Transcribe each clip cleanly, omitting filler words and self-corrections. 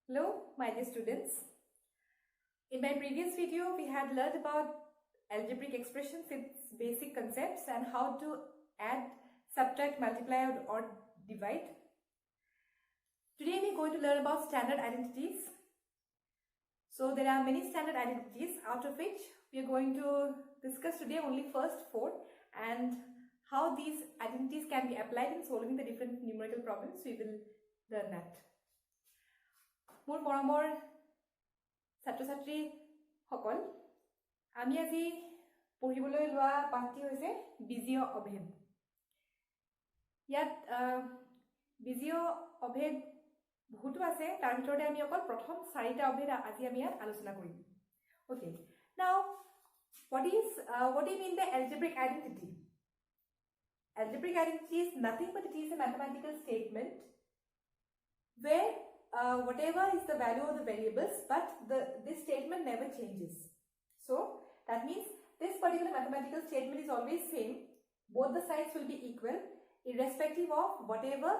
Hello, my dear students. In my previous video, we had learned about algebraic expressions, its basic concepts, and how to add, subtract, multiply, or divide. Today, we are going to learn about standard identities. So, there are many standard identities, out of which we are going to discuss today only first four, and how these identities can be applied in solving the different numerical problems. We will learn that. মোৰ মৰমৰ ছাত্ৰ-ছাত্ৰী সকল আমি আজি পঢ়িবলৈ লোৱা পাঠটি হৈছে বীজীয় অভেদ ইয়াত বীজীয় অভেদ বহুতো আছে তাৰ ভিতৰতে আমি অকল প্ৰথম চাৰিটা অভেদ আজি আমি ইয়াত আলোচনা কৰিম ওকে নাও what do you mean by algebraic identity is nothing but it is a mathematical statement where whatever is the value of the variables, but this statement never changes. So that means this particular mathematical statement is always same. Both the sides will be equal, irrespective of whatever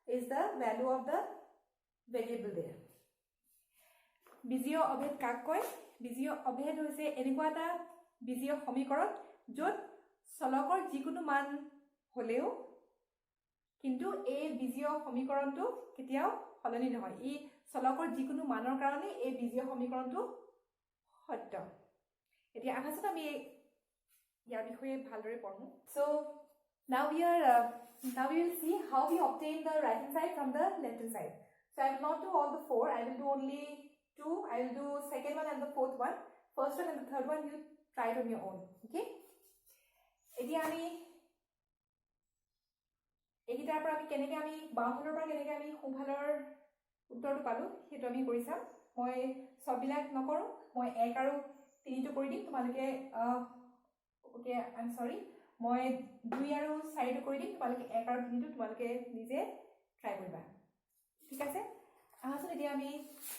is the value of the variable there. বীজীয় অভেদ কাক কয়? বীজীয় অভেদ হৈছে এনেকুৱা এটা বীজীয় সমীকৰণ য'ত চলকৰ যিকোনো মান হলেও কিন্তু এই বীজীয় সমীকৰণটো কেতিয়াও সলনি নহয় ই চলকৰ যিকোনো মানৰ কাৰণে এই বীজীয় সমীকৰণটো সত্য এতিয়া আহাছত আমি ইয়াৰ বিষয়ে ভালদৰে পঢ়ো so now we will see how we obtain the right hand side from the left hand side so I will not do all the four I will do only two I will do second one and the fourth one first one and the third one you try it on your own okay এতিয়া আমি একিটাৰ পৰা আমি কেনেকৈ আমি বাওঁফালৰ পৰা কেনেকৈ আমি সোঁফালৰ উত্তৰটো পালো সেইটো আমি কৰি চাম মই সববিলাক নকৰো মই 1 আৰু 3 টো কৰি দিম তোমালোকে ওকে আই এম সৰি মই 2 আৰু 4 টো কৰি দিম তোমালোকে 1 আৰু 3 টো তোমালোকে নিজে ট্ৰাই কৰিবা ঠিক আছে আহাচোন এতিয়া আমি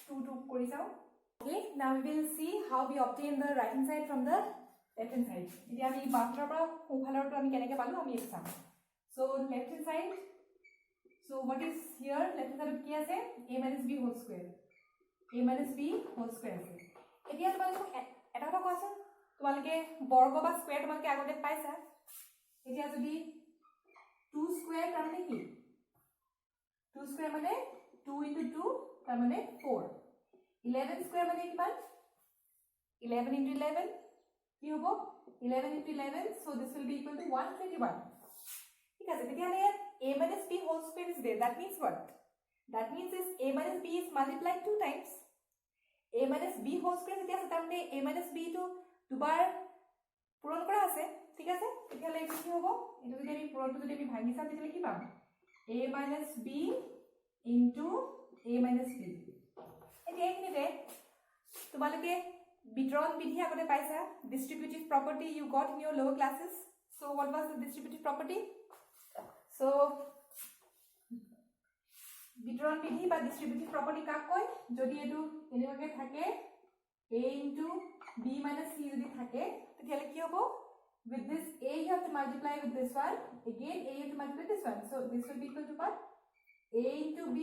2 টো কৰি চাও okay now we will see how we obtain the right hand side from the left hand side এতিয়া আমি বাওঁফালৰ পৰা সোঁফালৰটো আমি কেনেকৈ পালো আমি এটা চাম so left hand side so what is here left hand side কি আছে a minus b whole square আছে এতিয়া তোমালোক এটা কথা কোৱাচোন তোমালোকে বৰ্গ বা স্কয়াৰ তোমালোকে আগতে পাইছা এতিয়া যদি 2 স্কয়াৰ তাৰ মানে কি 2 স্কয়াৰ মানে 2 * 2 তাৰ মানে 4 11 স্কয়াৰ মানে কিমান 11 * 11 কি হ'ব 11 * 11 so this will be equal to 121 ঠিক আছে তেতিয়ালে a minus b whole square is there that means what that means is a minus b is multiplied two times a minus b whole square তেতিয়া আছে তাৰমানে a minus b টো দুবাৰ পূৰণ কৰা আছে ঠিক আছে তেতিয়ালে কি হ'ব এটো যদি আমি পূৰণটো যদি আমি ভাঙি চাম তেতিয়ালে কি পাম a minus b into a minus b এতিয়া এইখিনিতে তোমালোকে বিতৰণ বিধি আগতে পাইছা distributive property you got in your lower classes so what was the distributive property so বিতৰণ বিধি বা distributive property কাক কয় যদি এটো এনেভাবে থাকে a into b minus c যদি থাকে তেতিয়ালে কি হ'ব with this a you have to multiply with this one again a you have to multiply this one so this will be equal to what a into b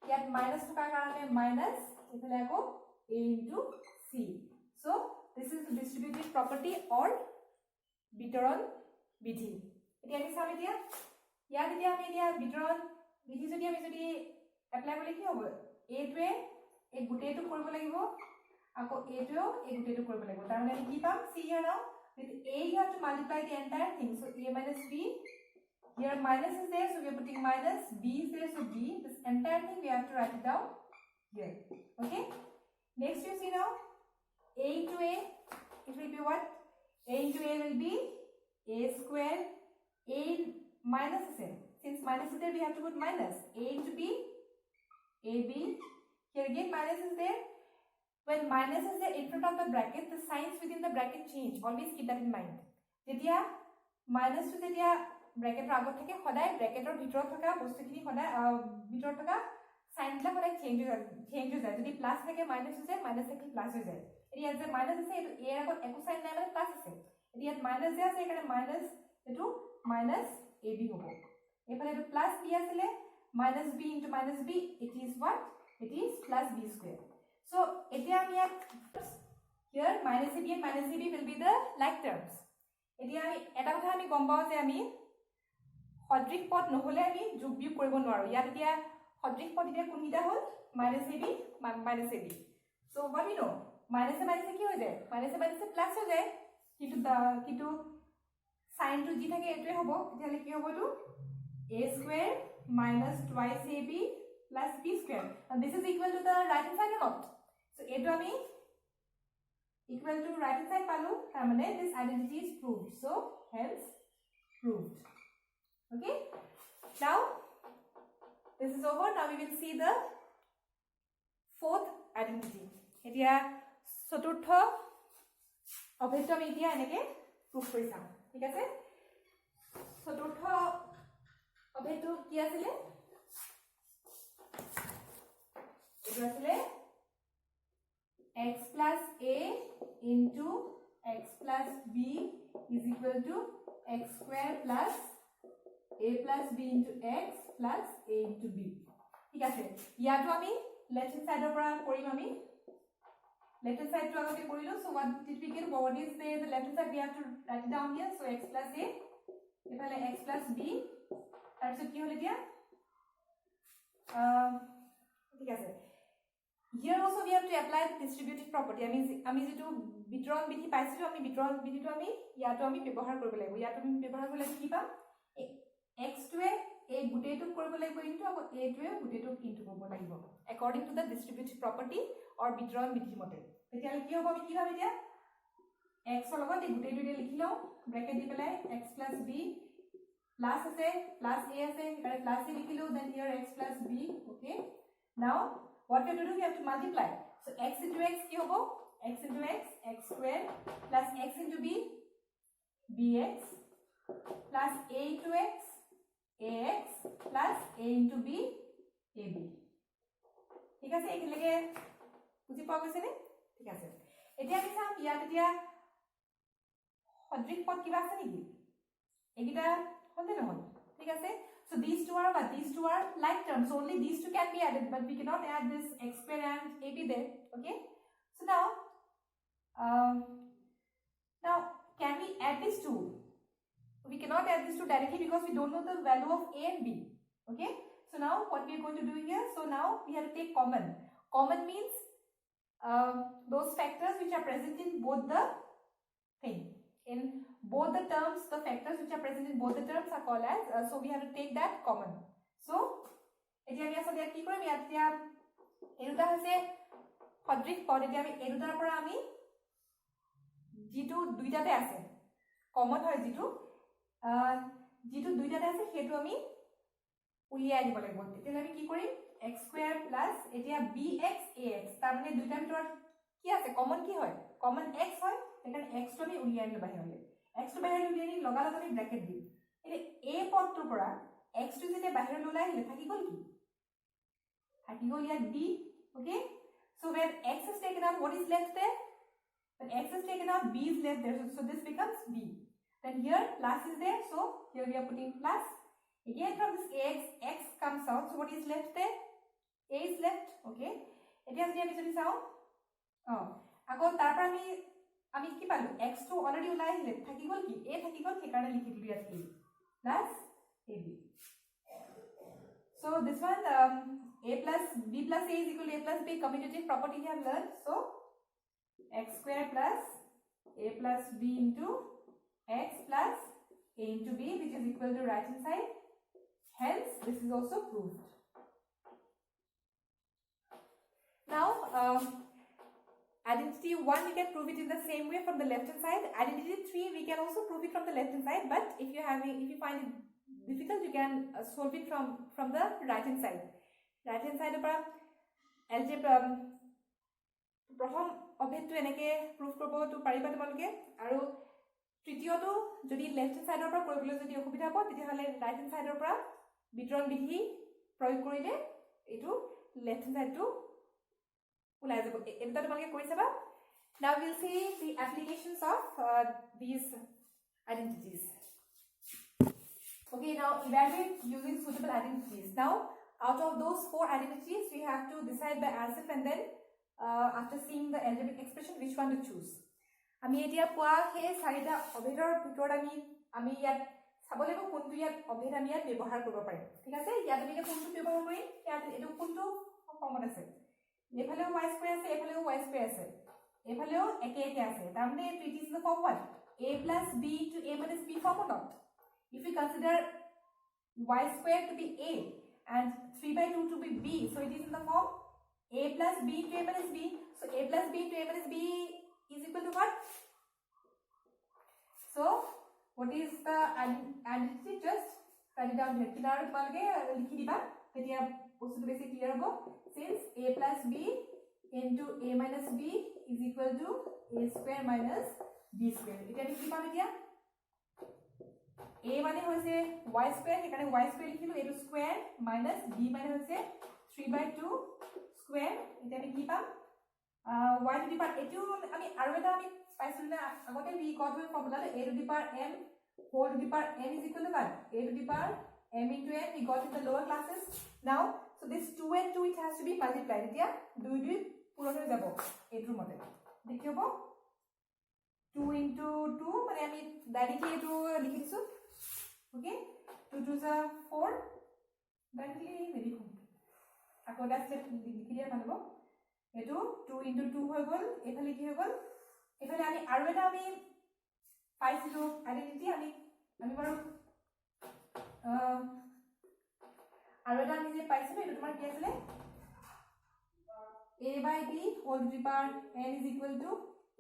ইয়াত minus থকা কাৰণে minus এফালে আকৌ a into c so this is the distributive property or বিতৰণ বিধি এতিয়া আমি চাম এতিয়া ইয়াত এতিয়া আমি এতিয়া বিতৰণ বিধি যদি আমি যদি এপ্লাই কৰিলে কি হ'ব a টোৱে এই গুটেটো কৰিব লাগিব আকৌ a টোও এই গুটেটো কৰিব লাগিব তাৰ মানে কি পাম see here now with a you have to multiply the entire thing so a minus b here minus is there so we are putting minus b is there so b this entire thing we have to write it down here okay next you see now a into a it will be what a into a will be a square a minus is there since minus is there we have to put minus a into b ab here again minus is there when minus is there in front of the bracket the signs within the bracket change always keep that in mind jetia minus to jetia bracket ৰ আগত থাকে সদায় bracket ৰ ভিতৰত থকা বস্তুখিনি সদায় ভিতৰত থকা সাইন লা সদায় চেঞ্জ হৈ যায় যদি প্লাস থাকে মাইনাস হৈ যায় মাইনাস থাকে প্লাস হৈ যায় এতিয়া যে মাইনাস আছে এটো এ ৰ আগত একো সাইন নাই মানে প্লাস আছে এতিয়া মাইনাস যে আছে এখানে মাইনাস এটো মাইনাস ab হ'ব এফালে এটো প্লাস b আছিলে minus b into minus b it is what it is plus b square. So etia ami here minus ab and minus ab will be the like terms. Etia ami eta kotha ami gom pao je ami সদৃশ পদ নহলে আমি যোগ বিয়োগ কৰিব নোৱাৰো ইয়াত এতিয়া সদৃশ পদ এতিয়া কোনটা হল minus ab minus ab. So what we know minus a minus কি হৈ যায় minus a minus plus হৈ যায় কিন্তু sin to g থাকে এটোই হ'ব তেতিয়ালে কি হ'ব তো a square minus twice ab plus b square and this is equal to the right hand side or not. So eto ami equal to right hand side palu tar mane this identity is proved, so hence proved. Okay, now this is over. Now we will see the fourth identity. Etia chaturtho অভেদ্য আমি এতিয়া এনেকে proof কৰি চাম ঠিক আছে চতুৰ্থ অভেদ্য কি আছিল এটা আছিল x plus a into x plus b is equal to x square plus a plus b into x plus a into b ঠিক আছে ইয়াটো আমি লেফট হ্যান্ড সাইডৰ পৰা কৰিম আমি left hand side to agote korilu. So what did we get? What is the left hand side? We have to write it down here. So x plus a efale x plus b tar pisot ki hole dia thik ase here also we have to apply the distributive property. ami jitu bitron bithi paisilu ami bitron bithi to ami yato ami byabohar koribo lagibo yato ami byabohar korle ki pam x to a gute to koribo lagibo into abo a to a gute to into koribo lagibo according to the distributive property or bitron bithi mote তেতিয়ালে কি হ'ব আমি কি ভাবি দিয়া x ৰ লগত এই গুটেই দুইটা লিখি লও ব্র্যাকেট দি পেলাই x plus b plus আছে plus a আছে এবারে plus a লিখিলো then here x plus b. Okay, now what we have to do, we have to multiply. So x into x কি হ'ব x into x x square plus x into b bx plus a into x ax plus a into b ab. ঠিক আছে একেলগে বুজি পোৱা গৈছে নে ঠিক আছে এতিয়া আমি চাম ইয়াত এতিয়া সদৃশ পদ কিবা আছে নেকি একিটা হলে নহল ঠিক আছে so these two are like terms, so only these two can be added but we cannot add this x square and ab there. Okay, so now can we add these two? We cannot add these two directly because we don't know the value of a and b. Okay, so now what we are going to do here, so now we have to take common means those factors which are present in both the thing in both the terms, the factors which are present in both the terms are called as so we have to take that common. So etia ami asale ki korim yatia eruta hoise সদৃশ পদ etia ami erutar pora ami jitu duitate ase common hoy jitu duitate ase hetu ami uliai dibo lagibo tetia ami ki korim x square plus etia bx ax tar mane duita bitor ki ase common ki hoy common x hoy ekan x to ami uliai lo bahirole x to bahirole uliai loga loga ami bracket di ele a pod to pora x to jete bahirole ulai hile thaki gol ki thaki gol ya b. Okay, so when x is taken out, what is left there? When x is taken out, b is left there, so this becomes b. Then here plus is there, so here we are putting plus. Again from this x comes out, so what is left there? A is left. Okay, etia jodi ami jodi sao ako tar par ami ki palu x to already ulai hile thaki gol ki a thaki gol he karone likhi dilu yat ki plus ab. So this one a plus b plus a is equal to a plus b commutative property we have learned. So x square plus a plus b into x plus a into b which is equal to right hand side, hence this is also proved. Now identity 1 we can prove it in the same way from the left hand side. Identity 3 we can also prove it from the left hand side, but if you find it difficult you can solve it from the right hand side. Right hand side opra algebra prothom objedto enake prove korbo to pariba tomaloke aru tritiyo to jodi left hand side opra koribole jodi okubidha po teti hale right hand side opra bitron bithi proyog korile etu left hand side to ulai jabo eta tomaloke kori saba. Now we will see the applications of these identities. Okay, now evaluate using suitable identities. Now out of those 4 identities, we have to decide by ourselves and then after seeing the algebraic expression, which one to choose. আমি এতিয়া পোৱা সেই চাৰিটা অভেদৰ ভিতৰত আমি ইয়াত চাব লাগিব কোনটো ইয়াত অভেদ আমি ইয়াত ব্যৱহাৰ কৰিব পাৰিম ঠিক আছে ইয়াত আমি কোনটো ব্যৱহাৰ কৰিম ইয়াত এটো কোনটো ফৰ্মত আছে এফালেও y স্কয়াৰ আছে এফালেও y স্কয়াৰ আছে এফালেও একে একে আছে তাৰমানে it is the form what a plus b into a minus b form or not if we consider y square to be a and 3/2 to be b so it is in the form a plus b into a minus b so a plus b into a minus b is equal to what so what is the identity just write it down here kila balge likhi diba tetia bostu besi clear hobo since a plus b into a minus b is equal to a square minus b square eta likhi pam etia a mane hoise y square ekane y square likhilu a square minus b mane hoise 3/2 square eta আমি কি পাম y to the power এটো আমি আৰু এটা আমি পাইছিল না আগতে v got with formula a to the power m whole to the power n is equal to what a to the power m into n we got in the lower classes now so this 2 and 2 it has to be multiplied এতিয়া 2 2 পূৰণ হৈ যাব এটোৰ মতে দেখিব 2 into 2 মানে আমি directly এটো লিখি দিছো ওকে 2 2 is 4 ডাইৰেক্টলি নিলিখো আকৌ এটা স্টেপ লিখি দিয়া ভাল হ'ব এটো 2 into 2 হৈ গল এফালে কি হৈ গল এফালে আমি আৰু এটা আমি পাইছিলো আইডেন্টিটি আমি বাৰু আৰু এটা আমি যে পাইছিলো এটো তোমাৰ কি আছিল a by b whole to the power n is equal to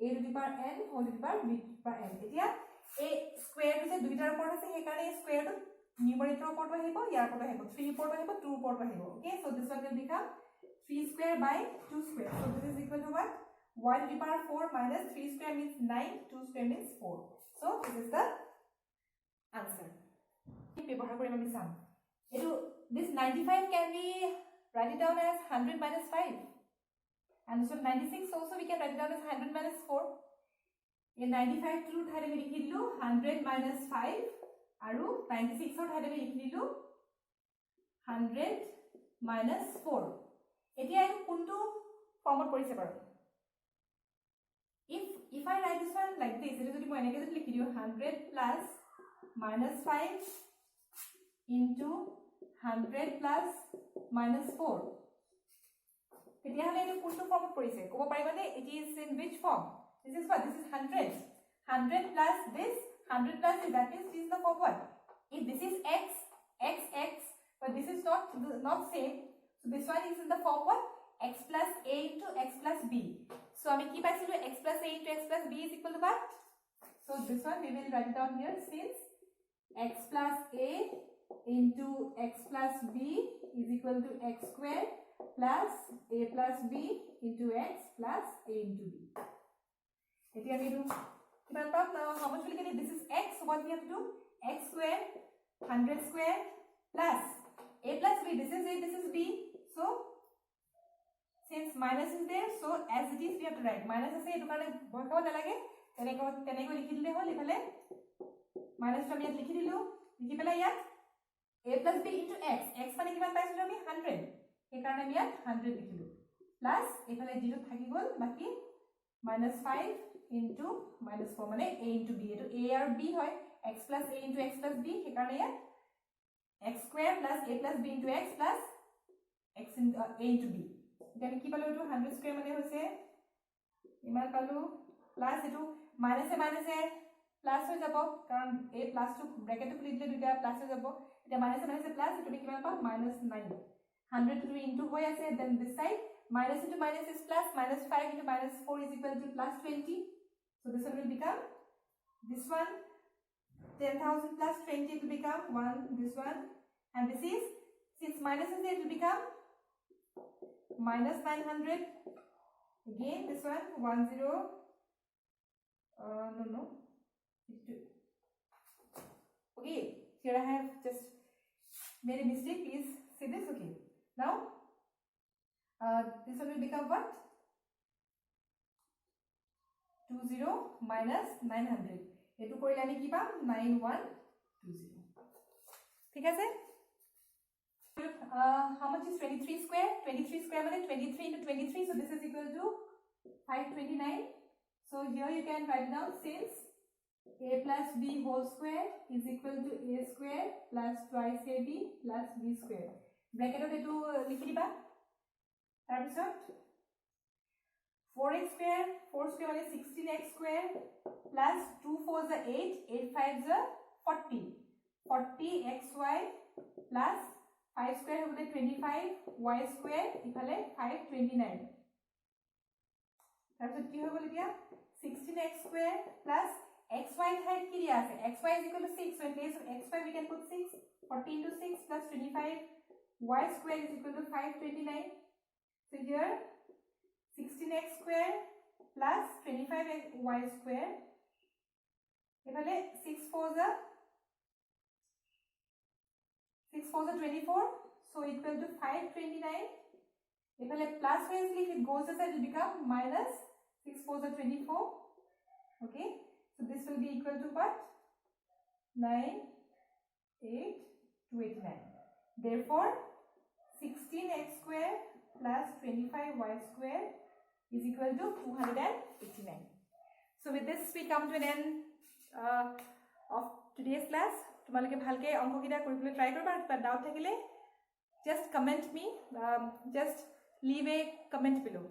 a to the power n whole to the power b to the power n এতিয়া এই স্কয়াৰ টো যে দুইটাৰ ওপৰত আছে সেই কাৰণে স্কয়াৰ টো নিউমাৰেটৰ ওপৰত আহিব ইয়াৰ ওপৰত আহিব 3 ওপৰত আহিব 2 ওপৰত আহিব okay so this one will become 3 square by 2 square so this is equal to what y to the power 4 minus 3 square means 9 2 square means 4 so this is the answer ব্যৱহাৰ কৰিম আমি চাম এটো this 95 can be write it down as 100 minus 5 and so 96 also we can write it down as 100 minus 4 এই 95 two ঠাইতে আমি লিখি দিলো 100 minus 5 আৰু 96 ৰ ঠাইতে আমি লিখি দিলো 100 minus 4 এতিয়া এই কোনটো ফৰ্মত পৰিছে বাৰু if I write this one like this এটা যদি মই এনেকৈ যদি লিখি দিও 100 plus minus 5 into 100 plus minus 4 তেতিয়া হলে এই কোনটো ফৰ্মত পৰিছে ক'ব পাৰিবানে it is in which form this is what this is 100 plus this 100 plus this that means this is the form what if this is x x but this is not same so this one is in the form what x plus a into x plus b so আমি কি পাইছিলো x plus a into x plus b is equal to what so this one we will write it down here since x plus a into x plus b is equal to x square plus a plus b into x plus a into b এতিয়া আমি do কিমান পাম how much will get it this is x so what we have to do x square 100 square plus a plus b this is a this is b so since minus is there so as it is we have to write minus আছে এটো কাৰণে বহাব নালাগে তেনেকৈ লিখি দিলে হল ইফালে minus টো আমি ইয়াত লিখি দিলো লিখি পেলাই ইয়াত a plus b into x x মানে কিমান পাইছিলো আমি 100 এই কাৰণে আমি ইয়াত 100 লিখিলো প্লাস এফালে যেটো থাকি গল বাকি minus 5 into minus 4 মানে a into b এটো a আৰু b হয় x plus a into x plus b এই কাৰণে ইয়াত x square plus a plus b into x plus x into a into b then কি পালো এটো 100 square মানে হৈছে ইমান পালো প্লাস এটো মাইনাস এ প্লাস হৈ যাব কাৰণ a প্লাস টো ব্র্যাকেটে খুলি দিলে দুটা প্লাস হৈ যাব এটা মাইনাস এ প্লাস এটো কিমান পাম -9 100 to into হৈ আছে then this side minus into minus is plus minus 5 into minus 4 is equal to plus 20 so this one will become this one 10,000 plus 20 it will become 1 this one and this is since minus is there it will become minus 900 again this one 10 no okay here I have just made a mistake please see this okay now this one will become what 20 minus 900 এটো কৰিলে আমি কি পাম 9120 ঠিক আছে How much is 23 square? 23 square means 23 into 23. So this is equal to 529. So here you can write down, since a plus b whole square is equal to a square plus twice ab plus b square. Bracket of etu likhi diba. Tar pisot 4x square, 4 square means 16x square plus 2 4s are 8, 8 5s are 40. 40xy plus 5 square होबले 25y square इफाले 529. তাৰপিছত কি হ'ব এতিয়া 16x square plus xy ঠাইত কি দিয়া আছে xy is equal to 6, so in place of xy we can put 6. 40 into 6 plus 25 y square is equal to 529. So here 16x square plus 25y square इफाले 6 4s are 24, so equal to 529. If I plus wisely, if it goes aside, it will become minus 6 4s are 24. Okay, so this will be equal to what? 9 8 289. Therefore 16x square plus 25y square is equal to 289. So with this we come to an end of today's class. তোমালোকে ভালকে অঙ্ককিটা কৰিবলৈ try কৰিবা, বা doubt থাকিলে just comment me, just leave a comment below.